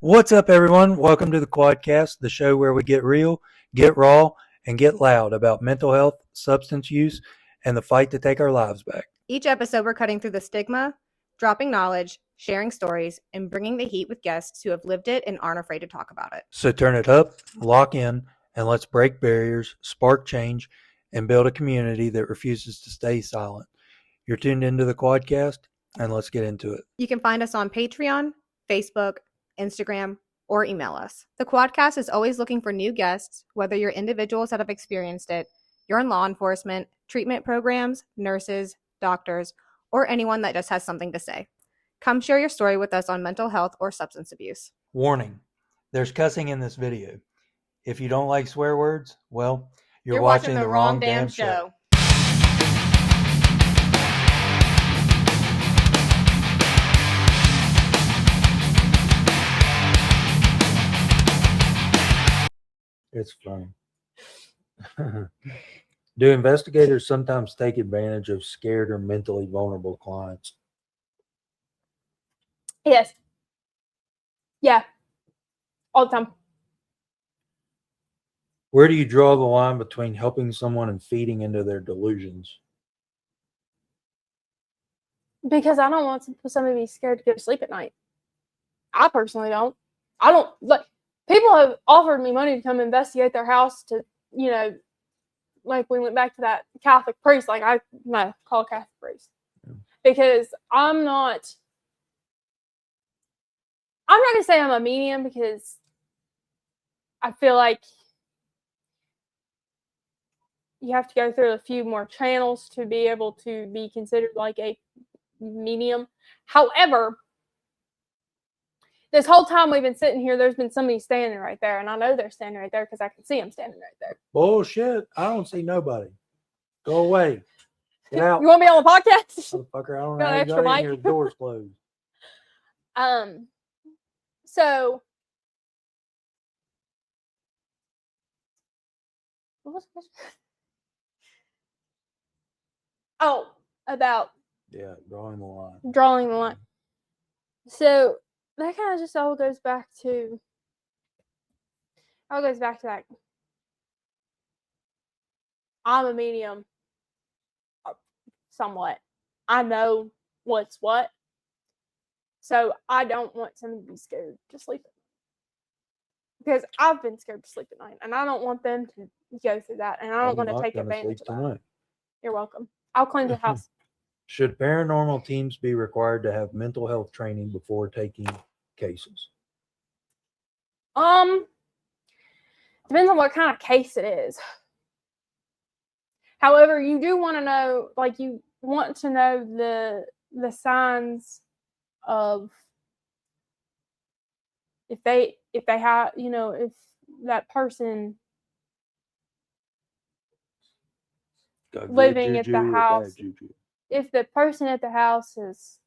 What's up, everyone? Welcome to the Quadcast, the show where we get real, get raw, and get loud about mental health, substance use, and the fight to take our lives back. Each episode, we're cutting through the stigma, dropping knowledge, sharing stories, and bringing the heat with guests who have lived it and aren't afraid to talk about it. So turn it up, lock in, and let's break barriers, spark change, and build a community that refuses to stay silent. You're tuned into the Quadcast, and let's get into it. You can find us on Patreon, Facebook, Instagram, or email us. The Quadcast is always looking for new guests, whether you're individuals that have experienced it, you're in law enforcement, treatment programs, nurses, doctors, or anyone that just has something to say. Come share your story with us on mental health or substance abuse. Warning, there's cussing in this video. If you don't like swear words, well, you're watching the wrong damn show. It's funny. Do investigators sometimes take advantage of scared or mentally vulnerable clients? Yes. Yeah. All the time. Where do you draw the line between helping someone and feeding into their delusions? Because I don't want somebody to be scared to go to sleep at night. I personally don't. I don't, like, people have offered me money to come investigate their house to, like we went back to that Catholic priest, call a Catholic priest. Yeah. Because I'm not going to say I'm a medium because I feel like you have to go through a few more channels to be able to be considered like a medium. However, this whole time we've been sitting here, there's been somebody standing right there, and I know they're standing right there because I can see them standing right there. Bullshit. I don't see nobody. Go away. Get out. You want me on the podcast? Motherfucker, I don't know how you got in here. The door's closed. So what was the question? Oh, about drawing the line. Drawing the line. So that kind of just all goes back to that. I'm a medium, somewhat. I know what's what. So I don't want somebody to be scared to sleep at night. Because I've been scared to sleep at night, and I don't want them to go through that, and I don't want to take advantage of that. You're welcome. I'll clean the house. Should paranormal teams be required to have mental health training before taking cases? Depends on what kind of case it is. However, you do want to know, you want to know the signs of if they have, if that person living at the house, if the person at the house is,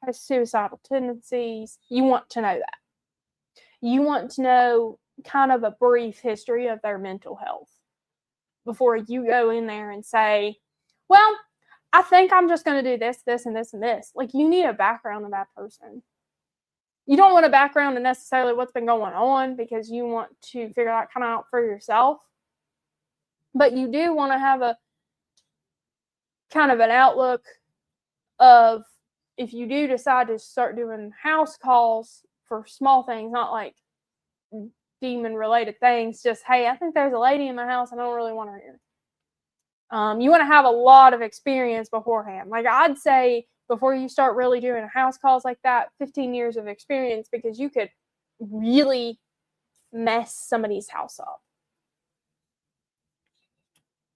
has suicidal tendencies, you want to know that. You want to know kind of a brief history of their mental health before you go in there and say, well, I think I'm just going to do this, this, and this, and this. You need a background of that person. You don't want a background of necessarily what's been going on because you want to figure that kind of out for yourself. But you do want to have a kind of an outlook of if you do decide to start doing house calls for small things, not like demon-related things, just, hey, I think there's a lady in my house. I don't really want her here. You want to have a lot of experience beforehand. I'd say before you start really doing house calls like that, 15 years of experience, because you could really mess somebody's house up.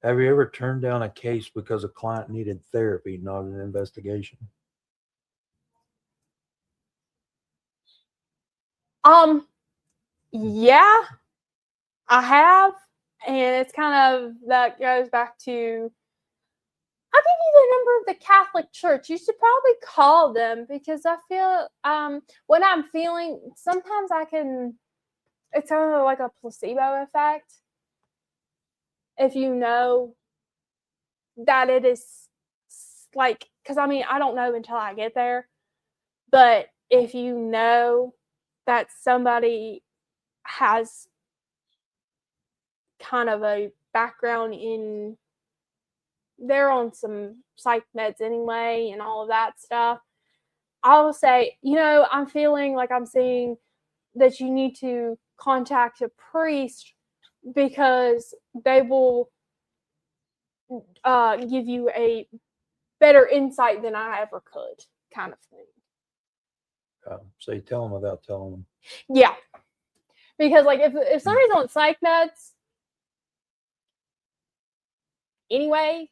Have you ever turned down a case because a client needed therapy, not an investigation? Yeah, I have. And it's kind of, that goes back to, I'll give you the number of the Catholic Church. You should probably call them because I feel, what I'm feeling, sometimes it's kind of like a placebo effect. If you know that it is because I don't know until I get there, but if you know that somebody has kind of a background in, they're on some psych meds anyway and all of that stuff, I'll say, I'm feeling like I'm seeing that you need to contact a priest because they will give you a better insight than I ever could, kind of thing. So you tell them without telling them. Yeah. Because, like, if somebody's on psych meds anyway,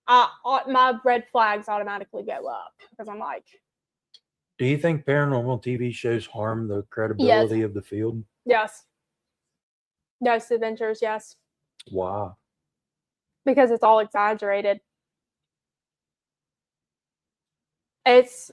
my red flags automatically go up because I'm like. Do you think paranormal TV shows harm the credibility of the field? Yes. Yes, adventures, yes. Wow. Because it's all exaggerated. It's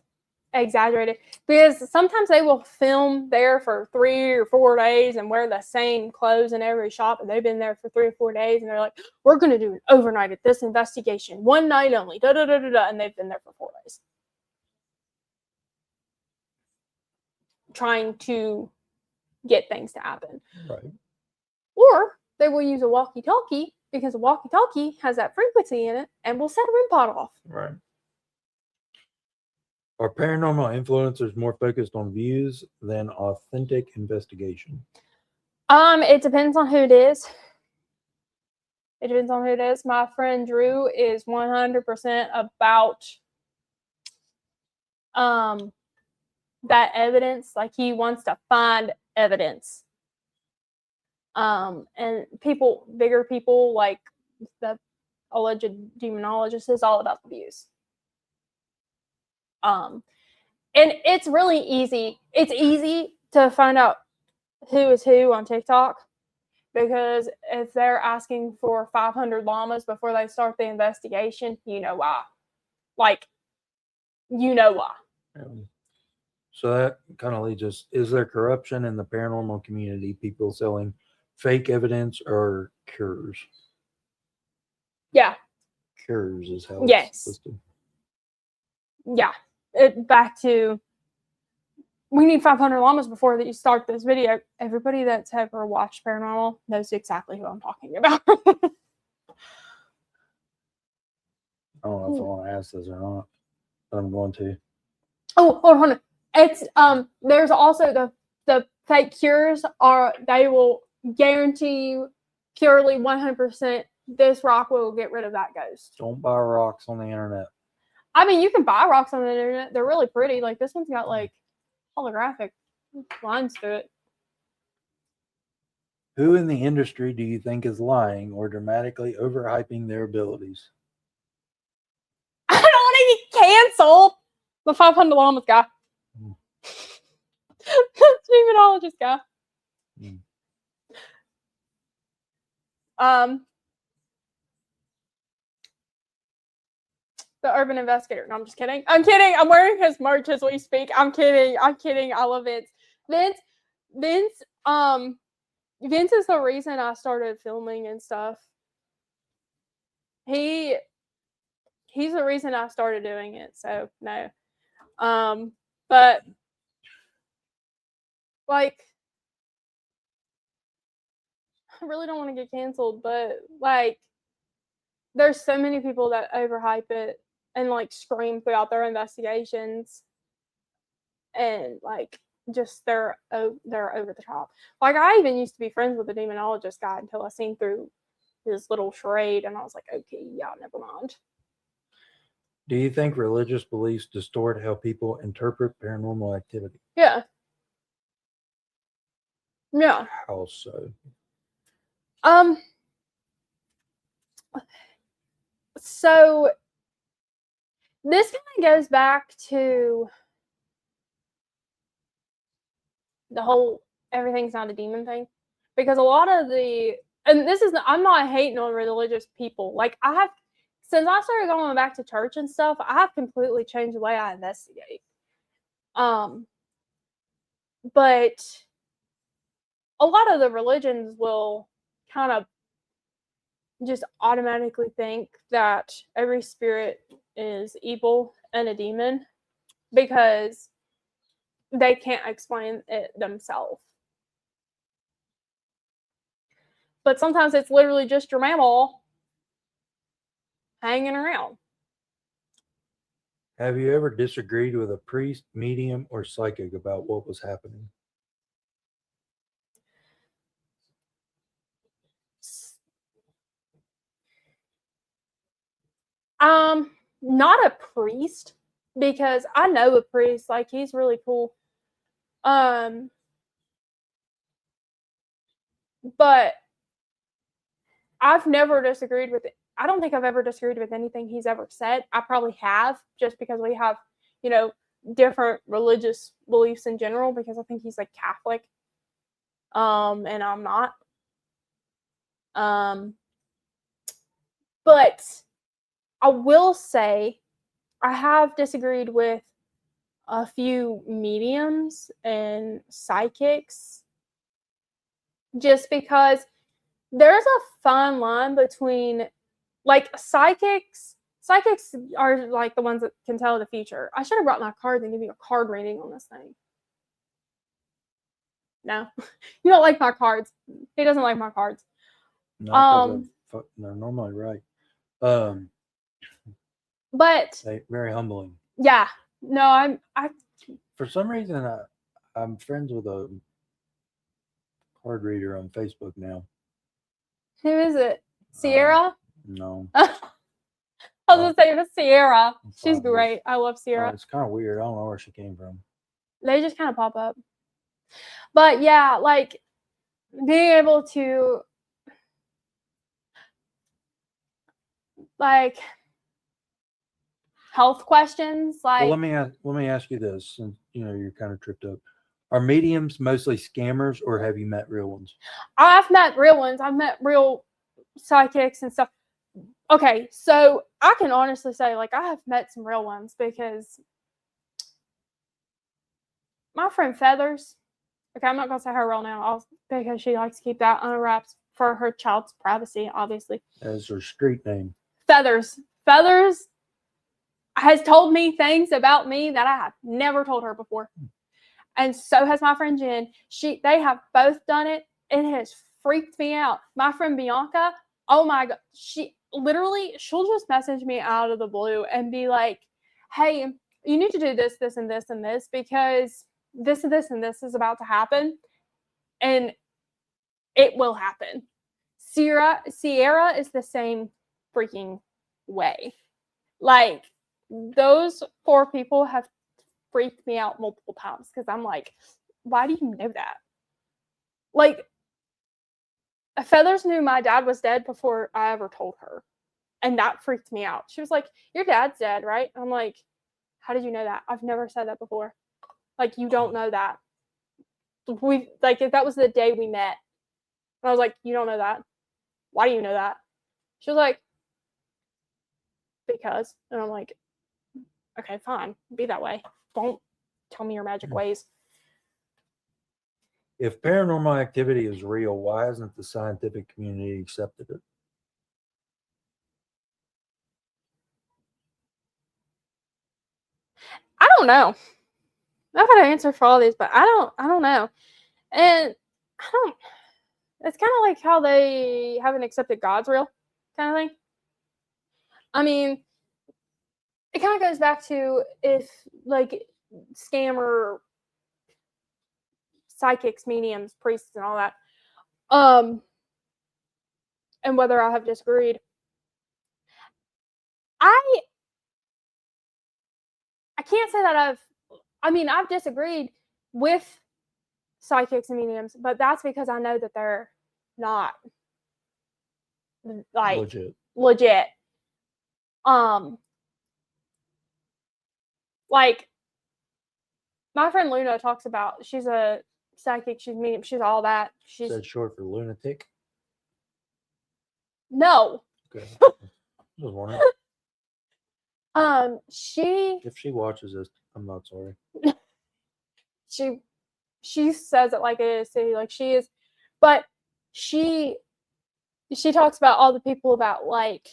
exaggerated. Because sometimes they will film there for 3 or 4 days and wear the same clothes in every shop, and they've been there for 3 or 4 days, and they're like, we're going to do an overnight at this investigation, one night only, and they've been there for 4 days. Trying to get things to happen. Right. Or they will use a walkie-talkie because a walkie-talkie has that frequency in it and will set a REM pod off. Right. Are paranormal influencers more focused on views than authentic investigation? It depends on who it is. It depends on who it is. My friend Drew is 100% about that evidence. Like, he wants to find evidence. And bigger people like the alleged demonologist is all about the views. And it's really easy. It's easy to find out who is who on TikTok, because if they're asking for 500 llamas before they start the investigation, you know why. Like, you know why. So that kind of leads us, is there corruption in the paranormal community? People selling fake evidence or cures? Yeah. Cures is how it's listed. Yeah. Back to, we need 500 llamas before that you start this video. Everybody that's ever watched Paranormal knows exactly who I'm talking about. I don't know if I want to ask this or not, but I'm going to. Oh, hold on. It's there's also the fake cures they will guarantee you purely 100% this rock will get rid of that ghost. Don't buy rocks on the internet. I mean, you can buy rocks on the internet. They're really pretty. Like, this one's got like holographic lines to it. Who in the industry do you think is lying or dramatically overhyping their abilities? I don't want to get canceled. The 500 llamas guy. The demonologist guy. The urban investigator. No, I'm just kidding. I'm kidding. I'm wearing his merch as we speak. I'm kidding. I love Vince. Vince is the reason I started filming and stuff. He's the reason I started doing it. So no. But like, I really don't want to get canceled, but like, there's so many people that overhype it and like scream throughout their investigations, and like, just they're over the top. Like, I even used to be friends with the demonologist guy until I seen through his little charade, and I was like, okay, yeah, never mind. Do you think religious beliefs distort how people interpret paranormal activity? Yeah. Yeah. How so? So this kind of goes back to the whole everything's not a demon thing, because a lot of I'm not hating on religious people. Like, since I started going back to church and stuff, I have completely changed the way I investigate. But a lot of the religions will kind of just automatically think that every spirit is evil and a demon, because they can't explain it themselves. But sometimes it's literally just your mammal hanging around. Have you ever disagreed with a priest, medium, or psychic about what was happening? Not a priest, because I know a priest, like he's really cool. But I've never disagreed with it. I don't think I've ever disagreed with anything he's ever said. I probably have, just because we have, different religious beliefs in general, because I think he's like Catholic. And I'm not. But I will say I have disagreed with a few mediums and psychics, just because there's a fine line between, like, psychics are like the ones that can tell the future. I should have brought my cards and give you a card reading on this thing. No, you don't like my cards. He doesn't like my cards. No, they're normally right. But very humbling. Yeah, no, I. For some reason, I'm friends with a card reader on Facebook now. Who is it? Sierra? No. I was gonna say it was Sierra. She's great. I love Sierra. It's kind of weird. I don't know where she came from. They just kind of pop up. But yeah, like being able to, like, health questions, like. Well, let me ask you this, and you're kind of tripped up. Are mediums mostly scammers, or have you met real ones? I've met real ones. I've met real psychics and stuff. Okay, so I can honestly say, like, I have met some real ones, because my friend Feathers, okay, I'm not going to say her real name, because she likes to keep that under wraps for her child's privacy, obviously. That's her street name. Feathers has told me things about me that I have never told her before. And so has my friend Jen. They have both done it. It has freaked me out. My friend Bianca, oh my God, she'll just message me out of the blue and be like, hey, you need to do this, this, and this, and this, because this, and this, and this is about to happen. And it will happen. Sierra is the same freaking way. Like, those 4 people have freaked me out multiple times, because I'm like, why do you know that? Like, Feathers knew my dad was dead before I ever told her, and that freaked me out. She was like, your dad's dead, right? I'm like, how did you know that? I've never said that before. Like, you don't know that. If that was the day we met, and I was like, you don't know that? Why do you know that? She was like, because. And I'm like, okay, fine, be that way. Don't tell me your magic ways. If paranormal activity is real, why hasn't the scientific community accepted it? I don't know. I've got an answer for all these, but I don't know. And it's kind of like how they haven't accepted God's real, kind of thing. I mean, it kind of goes back to if, like, scammer psychics, mediums, priests, and all that, and whether I have disagreed. I can't say that I've disagreed with psychics and mediums, but that's because I know that they're not, like, legit. Like, my friend Luna talks about, she's a psychic, she's medium, she's all that. Is that short for lunatic? No. Okay. Just wondering. If she watches this, I'm not sorry. She says it like it is, too. Like, she is, but she talks about all the people that, like,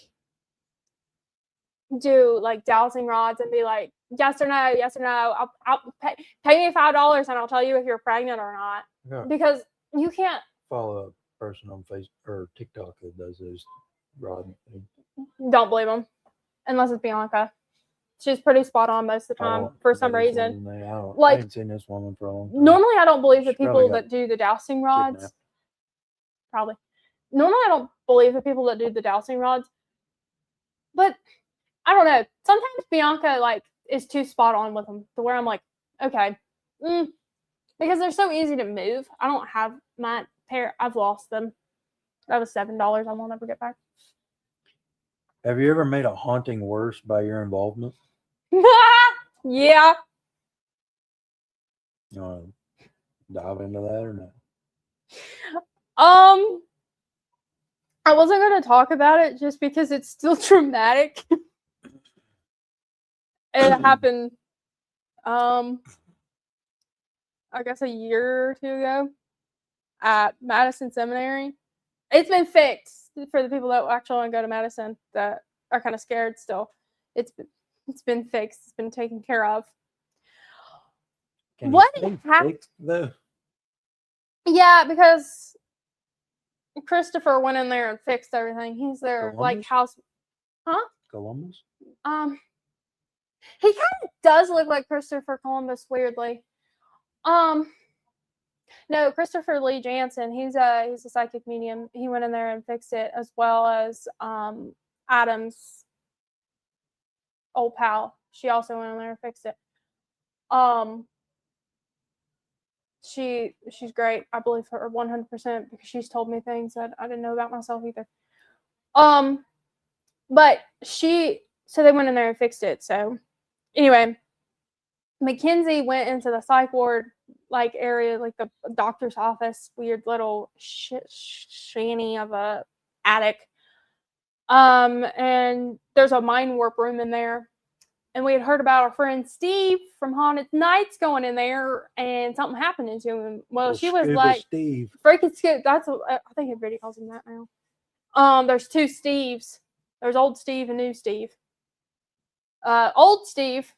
do like dowsing rods and be like, yes or no, yes or no. I'll pay me $5 and I'll tell you if you're pregnant or not. Yeah. Because you can't Follow a person on Facebook or TikTok that does those rod things. Don't believe them unless it's Bianca. She's pretty spot on most of the time for some reason. I haven't seen this woman for a long time. Normally, I don't believe the people that do the dowsing rods. Kidnapped. Probably. Normally, I don't believe the people that do the dowsing rods. But I don't know. Sometimes Bianca like is too spot on with them to where I'm like, okay, because they're so easy to move. I don't have my pair. I've lost them. That was $7. I won't ever get back. Have you ever made a haunting worse by your involvement? Yeah. You want to dive into that or not? I wasn't going to talk about it just because it's still traumatic. It happened, I guess a year or two ago at Madison Seminary. It's been fixed for the people that actually want to go to Madison that are kind of scared still. It's been fixed. It's been taken care of. What happened? Yeah, because Christopher went in there and fixed everything. He's their like house. Huh? Columbus? He kind of does look like Christopher Columbus, weirdly. No, Christopher Lee Jansen. He's a psychic medium. He went in there and fixed it, as well as Adam's old pal. She also went in there and fixed it. She's great. I believe her 100% because she's told me things that I didn't know about myself either. But so they went in there and fixed it. So anyway, Mackenzie went into the psych ward like area, like the doctor's office, weird little shanty of a attic. And there's a mind warp room in there. And we had heard about our friend Steve from Haunted Nights going in there and something happening to him. Well, she was like, Steve. Freaking Skip. I think everybody calls him that now. There's two Steves. There's old Steve and new Steve. Old Steve,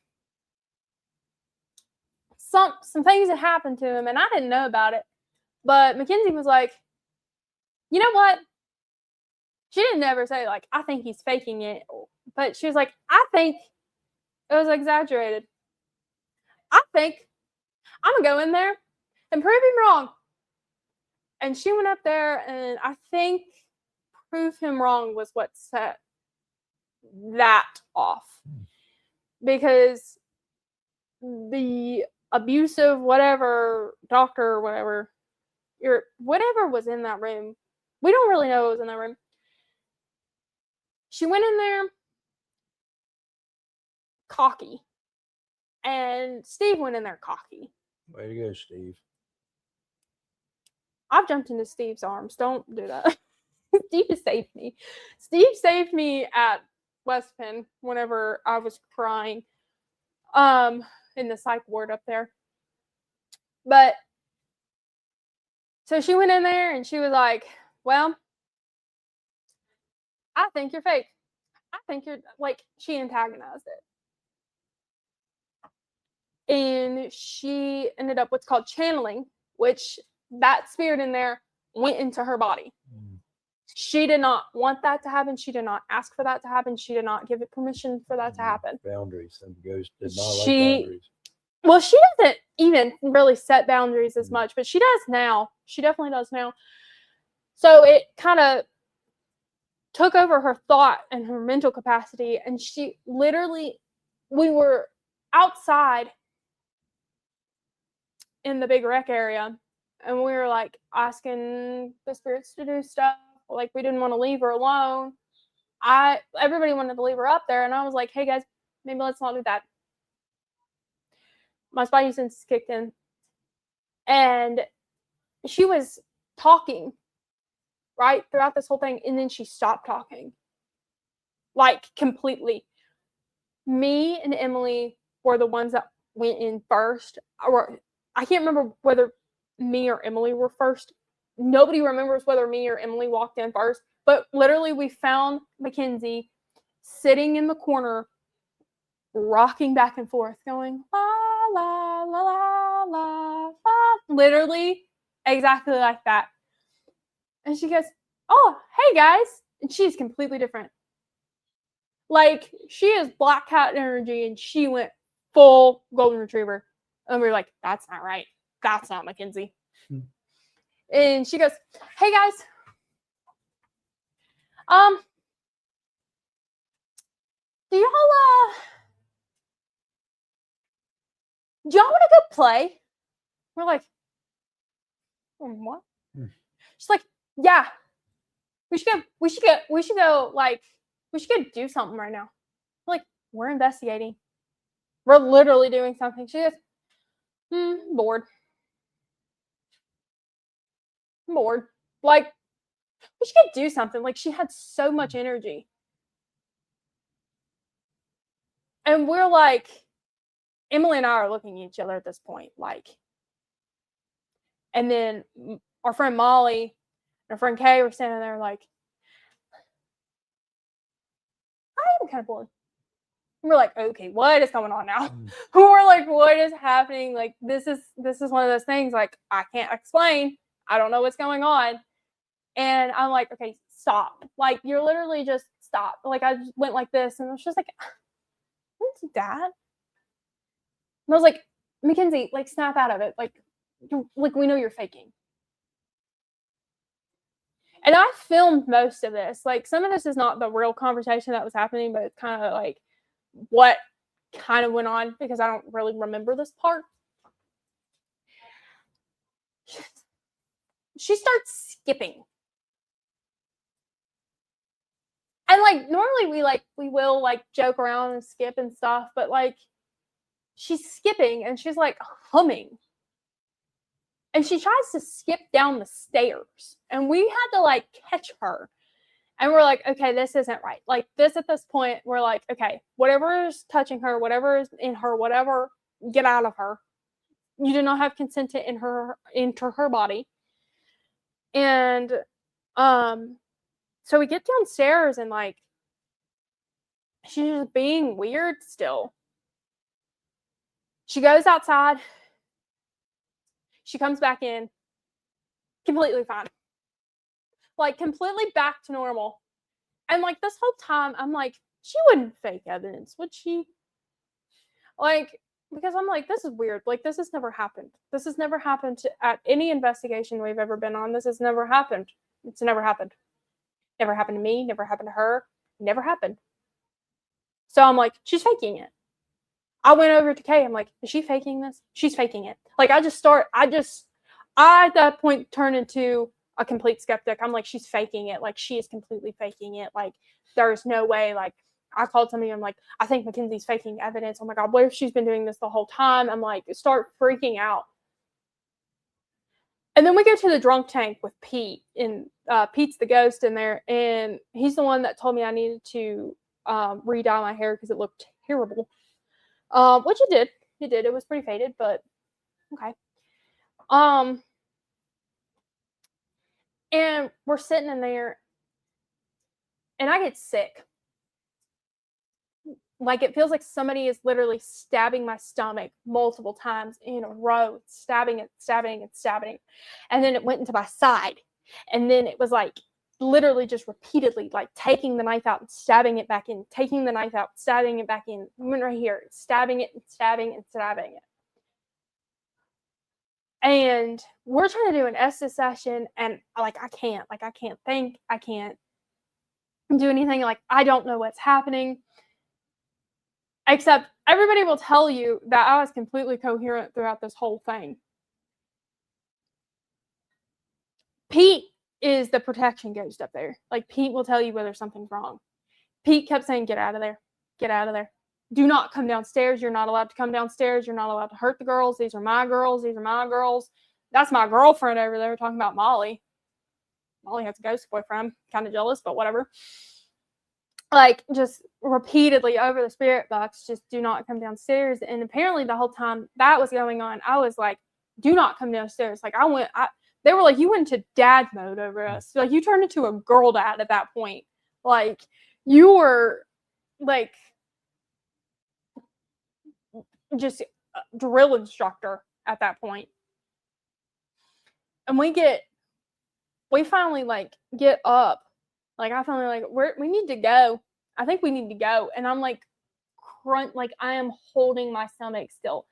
some things had happened to him and I didn't know about it. But Mackenzie was like, you know what? She didn't ever say like, I think he's faking it. But she was like, I think it was exaggerated. I think I'm going to go in there and prove him wrong. And she went up there and I think prove him wrong was what set that off. Because the abusive whatever doctor or whatever was in that room, we don't really know what was in that room. She went in there cocky, and Steve went in there cocky. Way to go, Steve. I've jumped into Steve's arms. Don't do that. Steve has saved me. Steve saved me at West Penn whenever I was crying in the psych ward up there. But so she went in there and she was like, well, I think you're fake. I think you're like, she antagonized it. And she ended up what's called channeling, which that spirit in there went into her body. She did not want that to happen. She did not ask for that to happen. She did not give it permission for that to happen. Boundaries. And the ghost did not like boundaries. Well, she doesn't even really set boundaries as much, but she does now. She definitely does now. So it kind of took over her thought and her mental capacity. And she literally, we were outside in the big rec area. And we were like asking the spirits to do stuff. Like we didn't want to leave her alone. Everybody wanted to leave her up there. And I was like, hey guys, maybe let's not do that. My spidey senses kicked in. And she was talking, right, throughout this whole thing. And then she stopped talking. Like completely. Me and Emily were the ones that went in first. Or I can't remember whether me or Emily were first. Nobody remembers whether me or Emily walked in first. But literally we found Mackenzie sitting in the corner, rocking back and forth, going, la, la, la, la, la, la. Literally exactly like that. And she goes, oh, hey guys. And she's completely different. Like, she is black cat energy, and she went full golden retriever. And we were like, that's not right. That's not Mackenzie. And she goes, hey guys. Do y'all want to go play? We're like, what? She's like, yeah. We should go do something right now. We're like, we're investigating. We're literally doing something. She goes, bored. I'm bored. Like, we should go do something. Like, she had so much energy. And we're like, Emily and I are looking at each other at this point. Like, and then our friend Molly and our friend Kay were standing there like, I am kind of bored. And we're like, okay, what is going on now? We're like, what is happening? Like, this is one of those things, like, I can't explain. I don't know what's going on. And I'm like, okay, stop. Like, you're literally just stop. Like, I just went like this, and it was just like, don't do that. And I was like, Mackenzie, like, snap out of it. Like, we know you're faking. And I filmed most of this. Like, some of this is not the real conversation that was happening, but it's kind of like what kind of went on, because I don't really remember this part. She starts skipping. And like, normally we will like joke around and skip and stuff, but like, she's skipping and she's like humming. And she tries to skip down the stairs. And we had to like catch her. And we're like, okay, this isn't right. Like, this at this point, we're like, okay, whatever is touching her, whatever is in her, whatever, get out of her. You do not have consent to enter her body. And so we get downstairs, and like, she's just being weird still. She goes outside. She comes back in, completely fine. Like, completely back to normal. And like, this whole time, I'm like, she wouldn't fake evidence, would she? Like, because I'm like, this is weird. Like, this has never happened. This has never happened at any investigation we've ever been on. This has never happened. It's never happened. Never happened to me. Never happened to her. Never happened. So I'm like, she's faking it. I went over to Kay. I'm like, is she faking this? She's faking it. Like, I at that point turned into a complete skeptic. I'm like, she's faking it. Like, she is completely faking it. Like, there's no way. Like, I called somebody. I'm like, I think Mackenzie's faking evidence. Oh my God, what if she's been doing this the whole time? I'm like, start freaking out. And then we go to the drunk tank with Pete, and Pete's the ghost in there, and he's the one that told me I needed to re-dye my hair because it looked terrible. Which it did. It did. It was pretty faded, but okay. And we're sitting in there, and I get sick. Like, it feels like somebody is literally stabbing my stomach multiple times in a row, stabbing it. And then it went into my side. And then it was like literally just repeatedly, like, taking the knife out and stabbing it back in, taking the knife out, stabbing it back in, went right here, stabbing it and stabbing and stabbing it. And we're trying to do an Estes session, and like, I can't think, I can't do anything. Like, I don't know what's happening. Except everybody will tell you that I was completely coherent throughout this whole thing. Pete is the protection ghost up there. Like, Pete will tell you whether something's wrong. Pete kept saying, get out of there. Get out of there. Do not come downstairs. You're not allowed to come downstairs. You're not allowed to hurt the girls. These are my girls. These are my girls. That's my girlfriend over there talking about Molly. Molly has a ghost boyfriend. Kind of jealous, but whatever. Like, just repeatedly over the spirit box, just do not come downstairs. And apparently the whole time that was going on, I was like, do not come downstairs. Like, they were like, you went into dad mode over us. Like, you turned into a girl dad at that point. Like, you were like just a drill instructor at that point. And we finally like get up. Like I finally like we need to go. I think we need to go. And I'm like like I am holding my stomach still.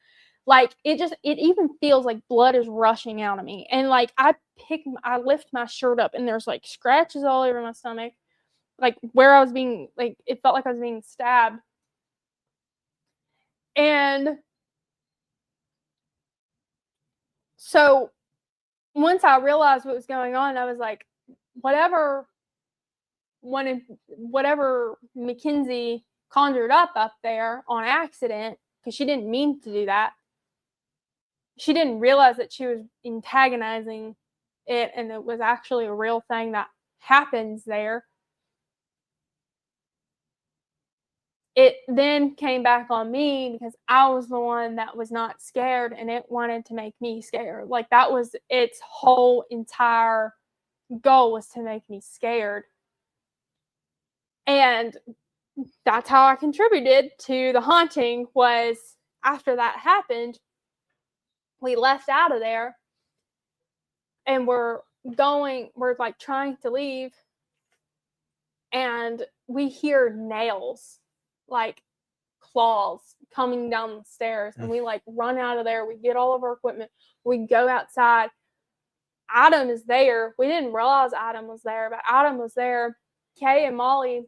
Like it even feels like blood is rushing out of me. And like I lift my shirt up and there's like scratches all over my stomach. Like where I was being, like it felt like I was being stabbed. And so once I realized what was going on, I was like, whatever Mackenzie conjured up there on accident, because she didn't mean to do that. She didn't realize that she was antagonizing it, and it was actually a real thing that happens there. It then came back on me because I was the one that was not scared, and it wanted to make me scared. Like that was its whole entire goal, was to make me scared. And that's how I contributed to the haunting. Was after that happened, we left out of there and we're like trying to leave, and we hear nails, like claws, coming down the stairs, and we like run out of there. We get all of our equipment, we go outside. Adam is there. We didn't realize Adam was there, but Adam was there. Kay and Molly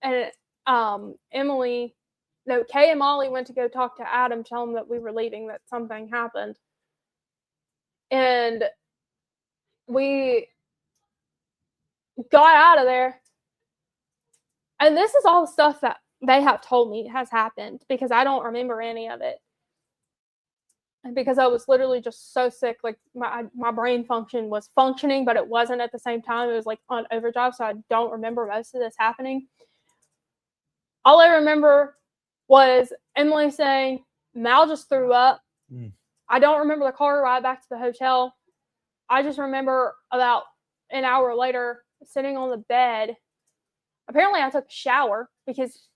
and Kay and Molly went to go talk to Adam, tell him that we were leaving, that something happened. And we got out of there. And this is all the stuff that they have told me has happened, because I don't remember any of it. And because I was literally just so sick, like my brain function was functioning, but it wasn't at the same time. It was like on overdrive, so I don't remember most of this happening. All I remember was Emily saying, Mal just threw up. I don't remember the car ride back to the hotel. I just remember about an hour later sitting on the bed. Apparently I took a shower because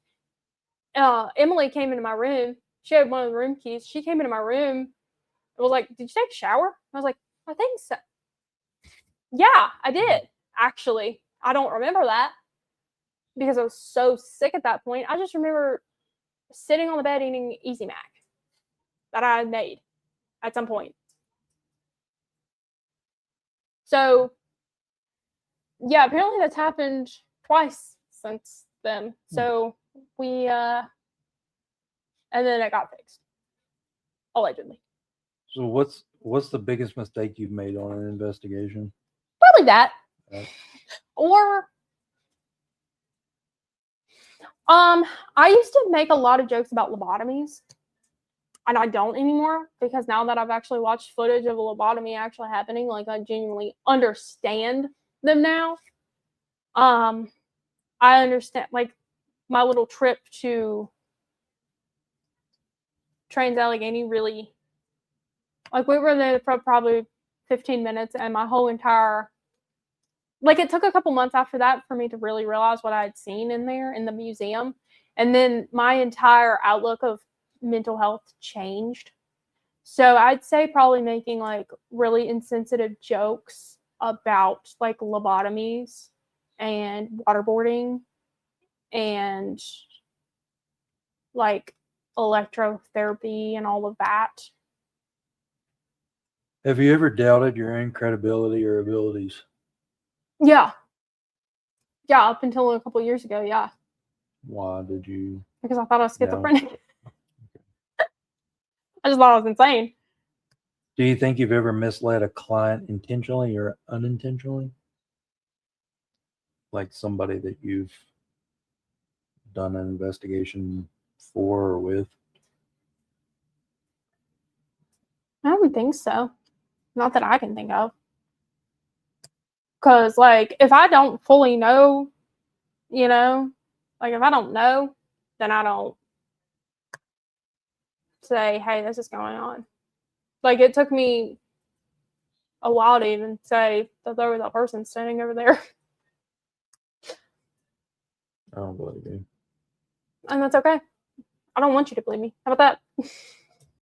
Emily came into my room. She had one of the room keys. She came into my room and was like, did you take a shower? I was like, I think so. Yeah, I did, actually. I don't remember that because I was so sick at that point. I just remember sitting on the bed eating Easy Mac that I had made at some point. So, yeah, apparently that's happened twice since then. So we, and then it got fixed, allegedly. So what's the biggest mistake you've made on an investigation? Probably that. Or, I used to make a lot of jokes about lobotomies, and I don't anymore, because now that I've actually watched footage of a lobotomy actually happening, like I genuinely understand them now. I understand, like my little trip to Trans-Allegheny really, like we were there for probably 15 minutes, and my whole entire, like it took a couple months after that for me to really realize what I had seen in there in the museum. And then my entire outlook of mental health changed. So I'd say probably making like really insensitive jokes about like lobotomies and waterboarding and like electrotherapy and all of that. Have you ever doubted your own credibility or abilities? Yeah. Yeah, up until a couple of years ago, yeah. Why did you? Because I thought I was schizophrenic. I just thought I was insane. Do you think you've ever misled a client intentionally or unintentionally? Like somebody that you've done an investigation for or with? I don't think so. Not that I can think of. Because, like, if I don't fully know, you know, like, if I don't know, then I don't say, hey, this is going on. Like, it took me a while to even say that there was a person standing over there. I don't believe you. And that's okay. I don't want you to believe me. How about that?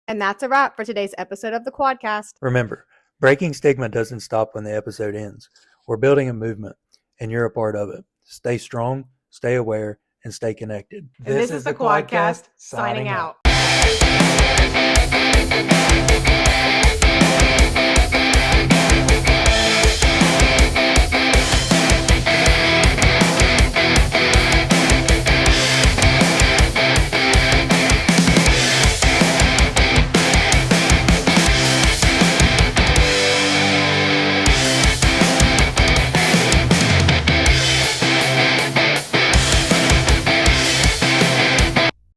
And that's a wrap for today's episode of the Quadcast. Remember, breaking stigma doesn't stop when the episode ends. We're building a movement, and you're a part of it. Stay strong, stay aware, and stay connected. And this is the Quadcast, signing out.